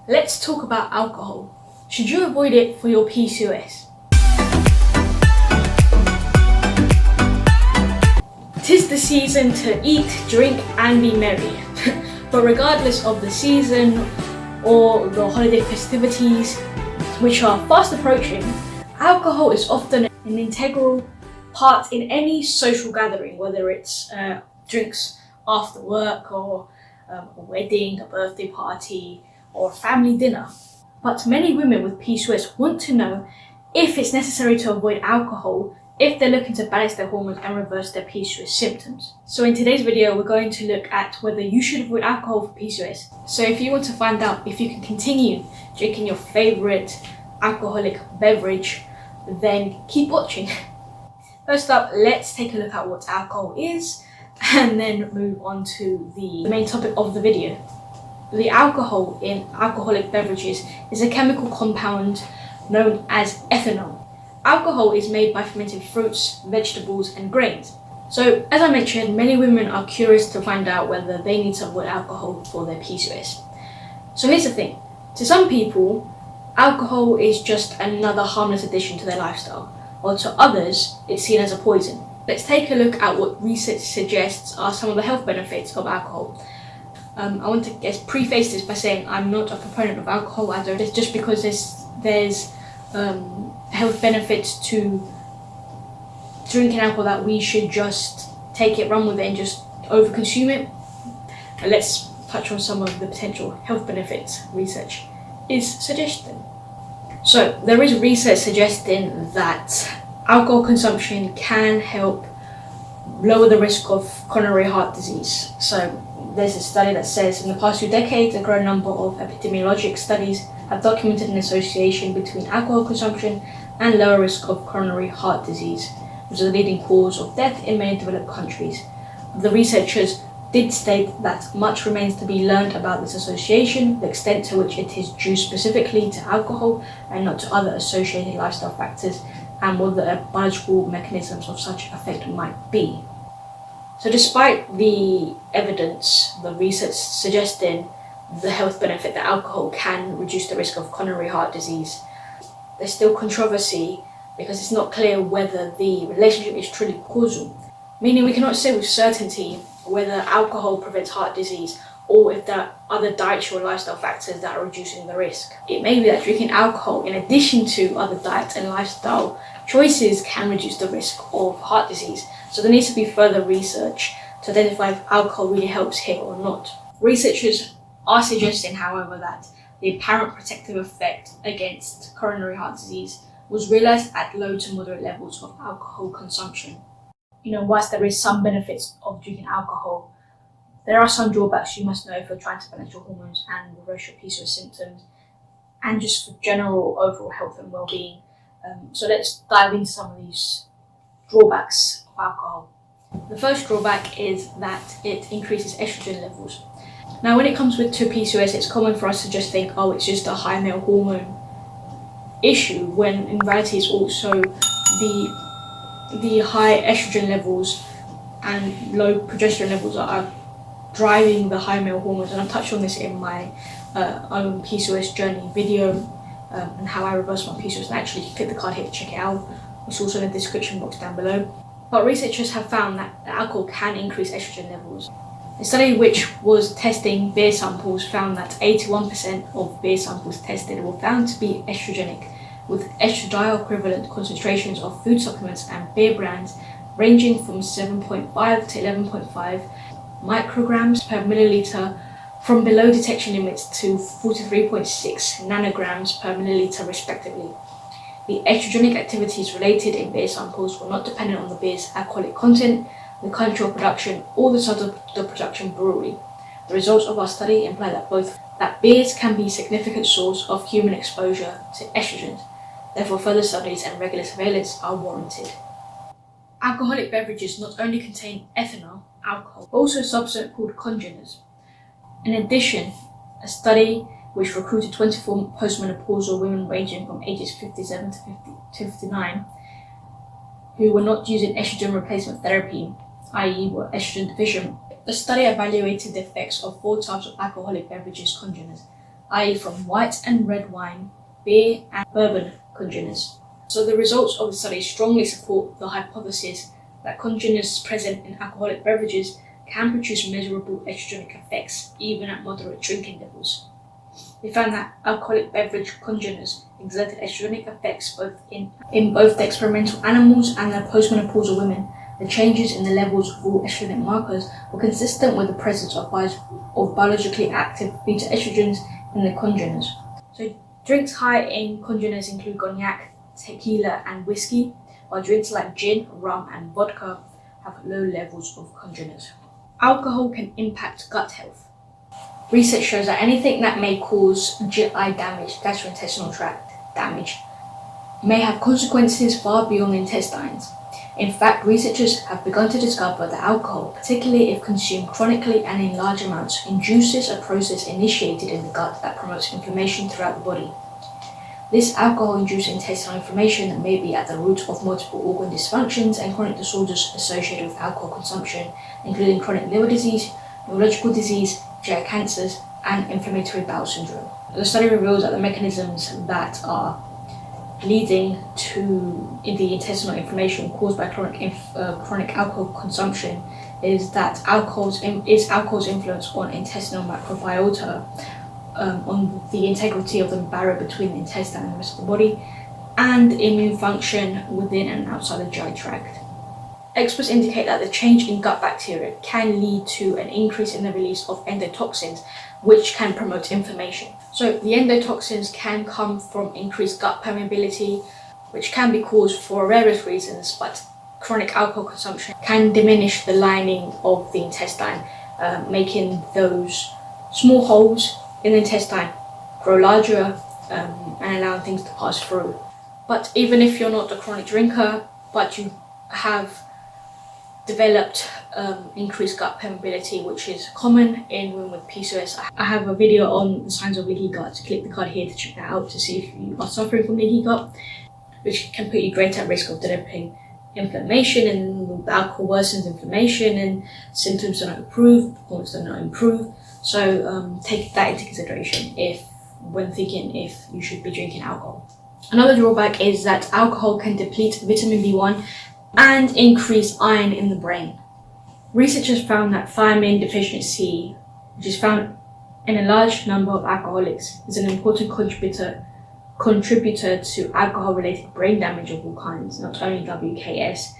Let's talk about alcohol. Should you avoid it for your PCOS? Tis the season to eat, drink and be merry. But regardless of the season or the holiday festivities, which are fast approaching, alcohol is often an integral part in any social gathering, whether it's drinks after work or a wedding, a birthday party, or a family dinner. But many women with PCOS want to know if it's necessary to avoid alcohol if they're looking to balance their hormones and reverse their PCOS symptoms. So in today's video, we're going to look at whether you should avoid alcohol for PCOS. So if you want to find out if you can continue drinking your favorite alcoholic beverage, then keep watching. First up, let's take a look at what alcohol is and then move on to the main topic of the video. The alcohol in alcoholic beverages is a chemical compound known as ethanol. Alcohol is made by fermented fruits, vegetables and grains. So as I mentioned, many women are curious to find out whether they need to avoid alcohol for their PCOS. So here's the thing, to some people, alcohol is just another harmless addition to their lifestyle, while to others, it's seen as a poison. Let's take a look at what research suggests are some of the health benefits of alcohol. I want to preface this by saying I'm not a proponent of alcohol. I don't. It's just because there's health benefits to drinking alcohol that we should just take it, run with it, and just overconsume it. And let's touch on some of the potential health benefits research is suggesting. So there is research suggesting that alcohol consumption can help lower the risk of coronary heart disease. So there's a study that says in the past 2 decades, a growing number of epidemiologic studies have documented an association between alcohol consumption and lower risk of coronary heart disease, which is the leading cause of death in many developed countries. The researchers did state that much remains to be learned about this association, the extent to which it is due specifically to alcohol and not to other associated lifestyle factors, and what the biological mechanisms of such effect might be. So despite the evidence, the research suggesting the health benefit that alcohol can reduce the risk of coronary heart disease, there's still controversy because it's not clear whether the relationship is truly causal, meaning we cannot say with certainty whether alcohol prevents heart disease or if there are other dietary or lifestyle factors that are reducing the risk. It may be that drinking alcohol in addition to other diet and lifestyle choices can reduce the risk of heart disease. So there needs to be further research to identify if alcohol really helps here or not. Researchers are suggesting, however, that the apparent protective effect against coronary heart disease was realized at low to moderate levels of alcohol consumption. Whilst there is some benefits of drinking alcohol, there are some drawbacks you must know if you're trying to balance your hormones and reverse your PCOS symptoms, and just for general overall health and well-being. So let's dive into some of these drawbacks of alcohol. The first drawback is that it increases estrogen levels. Now, when it comes to PCOS, it's common for us to just think, oh, it's just a high male hormone issue, when in reality it's also the high estrogen levels and low progesterone levels are driving the high male hormones. And I've touched on this in my own PCOS journey video and how I reversed my PCOS. And actually, click the card here to check it out. It's also in the description box down below. But researchers have found that alcohol can increase estrogen levels. A study which was testing beer samples found that 81% of beer samples tested were found to be estrogenic, with estradiol equivalent concentrations of food supplements and beer brands ranging from 7.5 to 11.5 micrograms per milliliter, from below detection limits to 43.6 nanograms per milliliter respectively. The estrogenic activities related in beer samples were not dependent on the beer's alcoholic content, the country of production, or the site of the production brewery. The results of our study imply that beers can be a significant source of human exposure to estrogens. Therefore, further studies and regular surveillance are warranted. Alcoholic beverages not only contain ethanol, alcohol, but also a substance called congeners. In addition, a study which recruited 24 postmenopausal women ranging from ages 57 to 59 who were not using estrogen replacement therapy, i.e. were estrogen deficient. The study evaluated the effects of 4 types of alcoholic beverages congeners: i.e. from white and red wine, beer and bourbon congeners. So the results of the study strongly support the hypothesis that congeners present in alcoholic beverages can produce measurable estrogenic effects even at moderate drinking levels. They found that alcoholic beverage congeners exerted estrogenic effects both in both the experimental animals and the postmenopausal women. The changes in the levels of all estrogenic markers were consistent with the presence of biologically active beta estrogens in the congeners. So drinks high in congeners include cognac, tequila and whiskey, while drinks like gin, rum and vodka have low levels of congeners. Alcohol can impact gut health. Research shows that anything that may cause GI damage, gastrointestinal tract damage, may have consequences far beyond the intestines. In fact, researchers have begun to discover that alcohol, particularly if consumed chronically and in large amounts, induces a process initiated in the gut that promotes inflammation throughout the body. This alcohol-induced intestinal inflammation may be at the root of multiple organ dysfunctions and chronic disorders associated with alcohol consumption, including chronic liver disease, neurological disease, GI cancers, and inflammatory bowel syndrome. The study reveals that the mechanisms that are leading to the intestinal inflammation caused by chronic alcohol consumption is alcohol's influence on intestinal microbiota, on the integrity of the barrier between the intestine and the rest of the body, and immune function within and outside the GI tract. Experts indicate that the change in gut bacteria can lead to an increase in the release of endotoxins, which can promote inflammation. So the endotoxins can come from increased gut permeability, which can be caused for various reasons, but chronic alcohol consumption can diminish the lining of the intestine, making those small holes in the intestine grow larger and allowing things to pass through. But even if you're not a chronic drinker, but you have developed increased gut permeability, which is common in women with PCOS. I have a video on the signs of leaky gut. Click the card here to check that out to see if you are suffering from leaky gut, which can put you greater at risk of developing inflammation, and alcohol worsens inflammation and symptoms do not improve, performance do not improve. So take that into consideration when thinking if you should be drinking alcohol. Another drawback is that alcohol can deplete vitamin B1 and increase iron in the brain. Researchers found that thiamine deficiency, which is found in a large number of alcoholics, is an important contributor to alcohol-related brain damage of all kinds, not only WKS,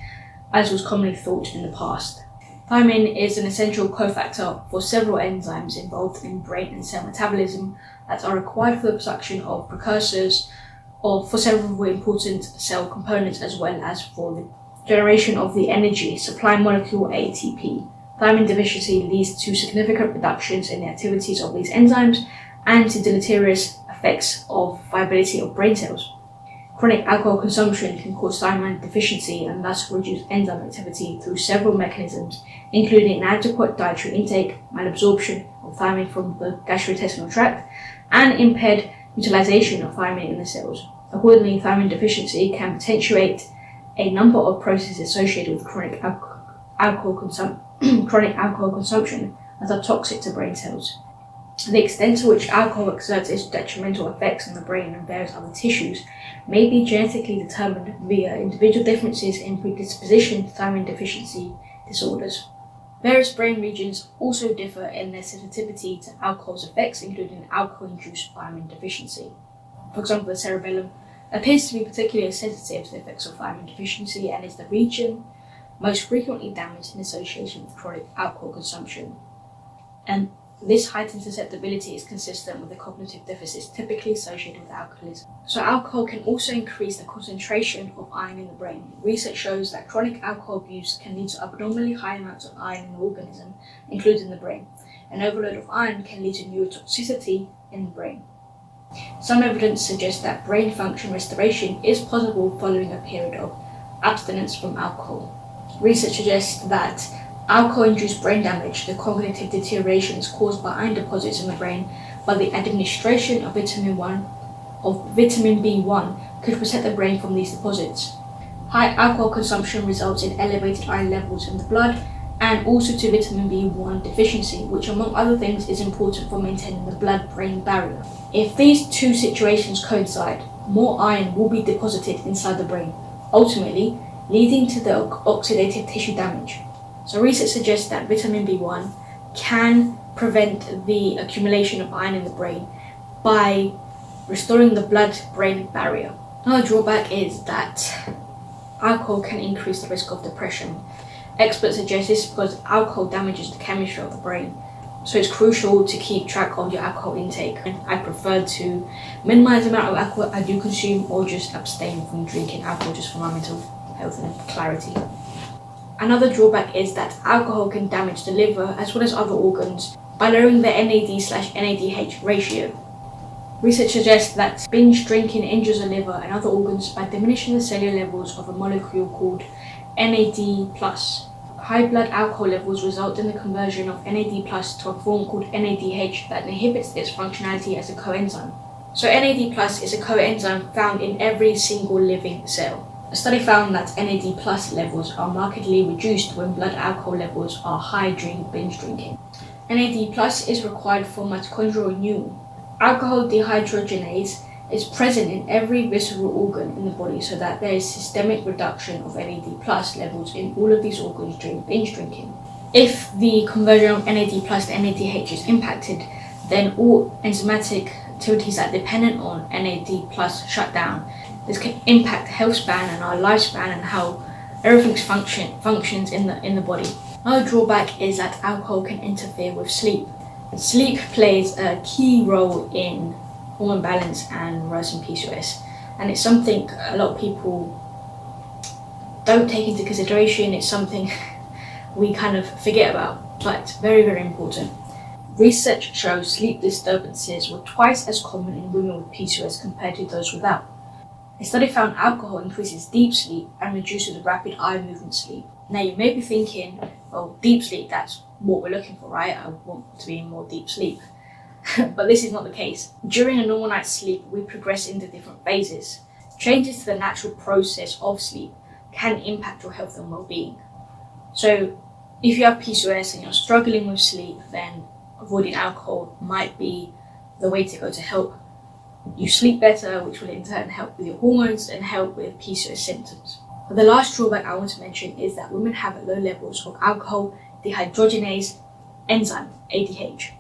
as was commonly thought in the past. Thiamine is an essential cofactor for several enzymes involved in brain and cell metabolism that are required for the production of precursors or for several important cell components, as well as for the generation of the energy supply molecule ATP. Thiamine deficiency leads to significant reductions in the activities of these enzymes and to deleterious effects of viability of brain cells. Chronic alcohol consumption can cause thiamine deficiency and thus reduce enzyme activity through several mechanisms, including inadequate dietary intake, malabsorption of thiamine from the gastrointestinal tract, and impaired utilization of thiamine in the cells. Accordingly, thiamine deficiency can potentiate a number of processes associated with chronic alcohol consumption that are toxic to brain cells. The extent to which alcohol exerts its detrimental effects on the brain and various other tissues may be genetically determined via individual differences in predisposition to thiamine deficiency disorders. Various brain regions also differ in their sensitivity to alcohol's effects, including alcohol-induced thiamine deficiency. For example, the cerebellum appears to be particularly sensitive to the effects of thiamine deficiency and is the region most frequently damaged in association with chronic alcohol consumption. And this heightened susceptibility is consistent with the cognitive deficits typically associated with alcoholism. So alcohol can also increase the concentration of iron in the brain. Research shows that chronic alcohol abuse can lead to abnormally high amounts of iron in the organism, including the brain. An overload of iron can lead to neurotoxicity in the brain. Some evidence suggests that brain function restoration is possible following a period of abstinence from alcohol. Research suggests that alcohol-induced brain damage, the cognitive deteriorations caused by iron deposits in the brain, by the administration of vitamin B1 could protect the brain from these deposits. High alcohol consumption results in elevated iron levels in the blood, and also to vitamin B1 deficiency, which among other things is important for maintaining the blood-brain barrier. If these two situations coincide, more iron will be deposited inside the brain, ultimately leading to the oxidative tissue damage. So research suggests that vitamin B1 can prevent the accumulation of iron in the brain by restoring the blood-brain barrier. Another drawback is that alcohol can increase the risk of depression. Experts suggest this because alcohol damages the chemistry of the brain, so it's crucial to keep track of your alcohol intake. And I prefer to minimize the amount of alcohol I do consume or just abstain from drinking alcohol just for my mental health and clarity. Another drawback is that alcohol can damage the liver as well as other organs by lowering the NAD/NADH ratio. Research suggests that binge drinking injures the liver and other organs by diminishing the cellular levels of a molecule called NAD+. High blood alcohol levels result in the conversion of NAD+ to a form called NADH that inhibits its functionality as a coenzyme. So NAD+ is a coenzyme found in every single living cell. A study found that NAD+ levels are markedly reduced when blood alcohol levels are high during binge drinking. NAD+ is required for mitochondrial renewal. Alcohol dehydrogenase is present in every visceral organ in the body, so that there is systemic reduction of NAD+ levels in all of these organs during binge drinking. If the conversion of NAD+ to NADH is impacted, then all enzymatic activities that are dependent on NAD+ shut down. This can impact health span and our lifespan and how everything functions in the body. Another drawback is that alcohol can interfere with sleep. Sleep plays a key role in hormone balance and reversing PCOS, and it's something a lot of people don't take into consideration. It's something we kind of forget about, but very, very important. Research shows sleep disturbances were twice as common in women with PCOS compared to those without. A study found alcohol increases deep sleep and reduces rapid eye movement sleep. Now you may be thinking, well, deep sleep, that's what we're looking for, right? I want to be in more deep sleep. But this is not the case. During a normal night's sleep, we progress into different phases. Changes to the natural process of sleep can impact your health and well-being. So if you have PCOS and you're struggling with sleep, then avoiding alcohol might be the way to go to help you sleep better, which will in turn help with your hormones and help with PCOS symptoms. But the last drawback I want to mention is that women have low levels of alcohol dehydrogenase enzyme, ADH.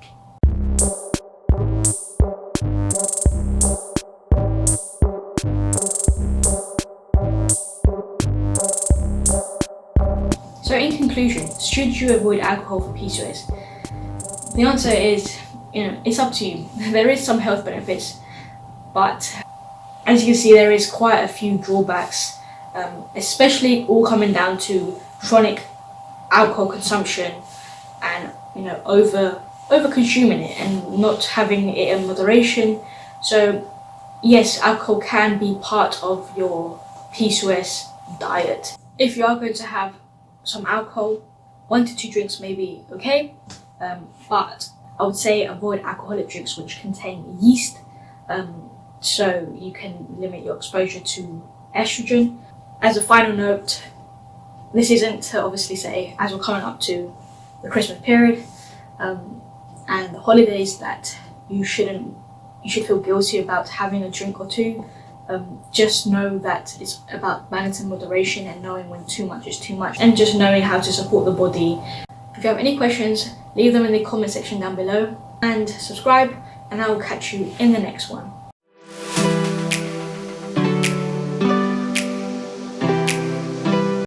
So in conclusion, should you avoid alcohol for PCOS? The answer is, it's up to you. There is some health benefits, but as you can see, there is quite a few drawbacks, especially all coming down to chronic alcohol consumption and over consuming it and not having it in moderation. So yes, alcohol can be part of your PCOS diet. If you are going to have some alcohol, 1 to 2 drinks may be okay, but I would say avoid alcoholic drinks which contain yeast, so you can limit your exposure to estrogen. As a final note, this isn't to obviously say, as we're coming up to the Christmas period and the holidays, that you should feel guilty about having a drink or two. Just know that it's about balance and moderation and knowing when too much is too much, and just knowing how to support the body. If you have any questions, leave them in the comment section down below and subscribe, and I will catch you in the next one.